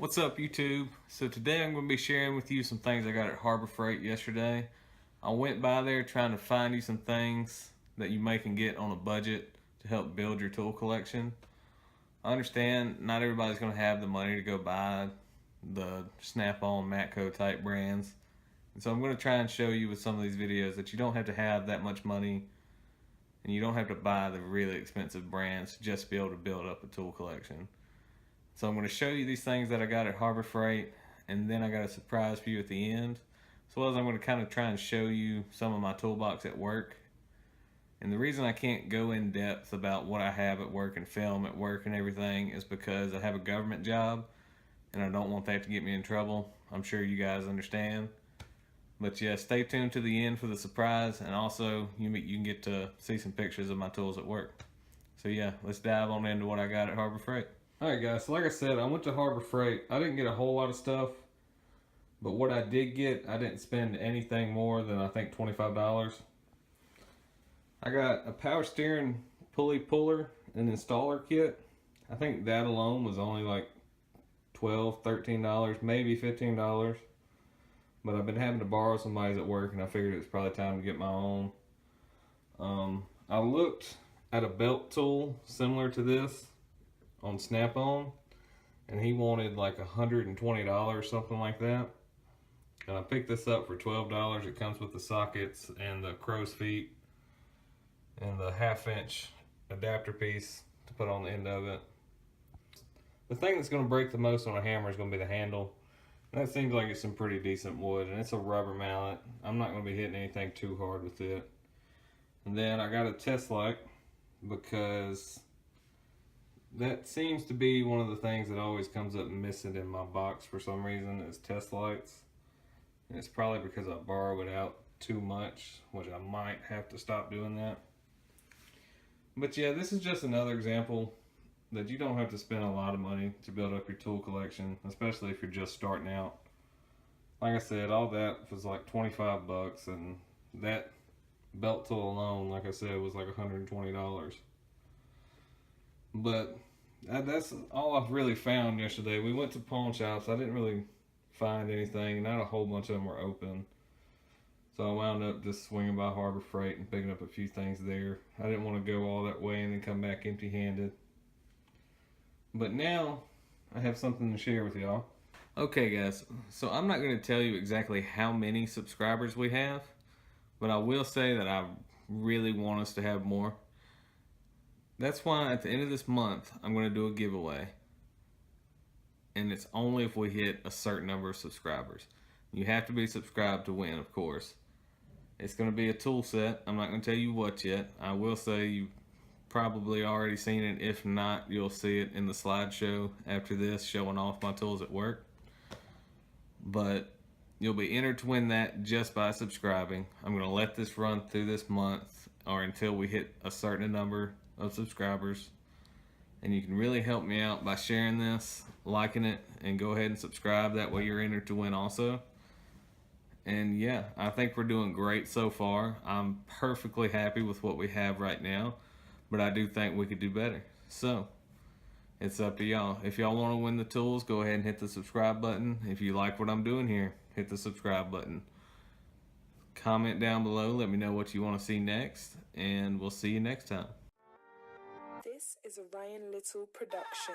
What's up, YouTube? So today I'm going to be sharing with you some things I got at Harbor Freight yesterday. I went by there trying to find you some things that you may can get on a budget to help build your tool collection. I understand not everybody's going to have the money to go buy the Snap-on, Matco type brands. And so I'm going to try and show you with some of these videos that you don't have to have that much money and you don't have to buy the really expensive brands just to be able to build up a tool collection. So I'm going to show you these things that I got at Harbor Freight, and then I got a surprise for you at the end. As well as I'm going to kind of try and show you some of my toolbox at work. And the reason I can't go in depth about what I have at work and film at work and everything is because I have a government job and I don't want that to get me in trouble. I'm sure you guys understand. But yeah, stay tuned to the end for the surprise, and also you can get to see some pictures of my tools at work. So yeah, let's dive on into what I got at Harbor Freight. Alright guys, so like I said, I went to Harbor Freight. I didn't get a whole lot of stuff, but what I did get, I didn't spend anything more than I think $25. I got a power steering pulley puller and installer kit. I think that alone was only like $12, $13, maybe $15. But I've been having to borrow somebody's at work, and I figured it was probably time to get my own. I looked at a belt tool similar to this on Snap-on, and he wanted like $120, something like that. And I picked this up for $12. It comes with the sockets and the crow's feet and the 1/2-inch adapter piece to put on the end of it. The thing that's going to break the most on a hammer is going to be the handle. That seems like it's some pretty decent wood, and it's a rubber mallet. I'm not going to be hitting anything too hard with it. And then I got a test light, because that seems to be one of the things that always comes up missing in my box for some reason, is test lights. And it's probably because I borrow it out too much, which I might have to stop doing that. But yeah, this is just another example that you don't have to spend a lot of money to build up your tool collection, especially if you're just starting out. Like I said, all that was like 25 bucks, and that belt tool alone, like I said, was like $120. But that's all I've really found yesterday. We went to pawn shops. I didn't really find anything. Not a whole bunch of them were open. So I wound up just swinging by Harbor Freight and picking up a few things there. I didn't want to go all that way and then come back empty-handed. But now I have something to share with y'all. Okay guys, so I'm not going to tell you exactly how many subscribers we have, but I will say that I really want us to have more. That's why at the end of this month, I'm going to do a giveaway. And it's only if we hit a certain number of subscribers. You have to be subscribed to win, of course. It's going to be a tool set. I'm not going to tell you what yet. I will say you've probably already seen it. If not, you'll see it in the slideshow after this, showing off my tools at work. But you'll be entered to win that just by subscribing. I'm going to let this run through this month, or until we hit a certain number of subscribers. And you can really help me out by sharing this, liking it, and go ahead and subscribe. That way you're entered to win also. And yeah, I think we're doing great so far. I'm perfectly happy with what we have right now, but I do think we could do better. So it's up to y'all. If y'all want to win the tools, go ahead and hit the subscribe button. If you like what I'm doing here, hit the subscribe button. Comment down below, let me know what you want to see next, and we'll see you next time. This is a Ryan Little production.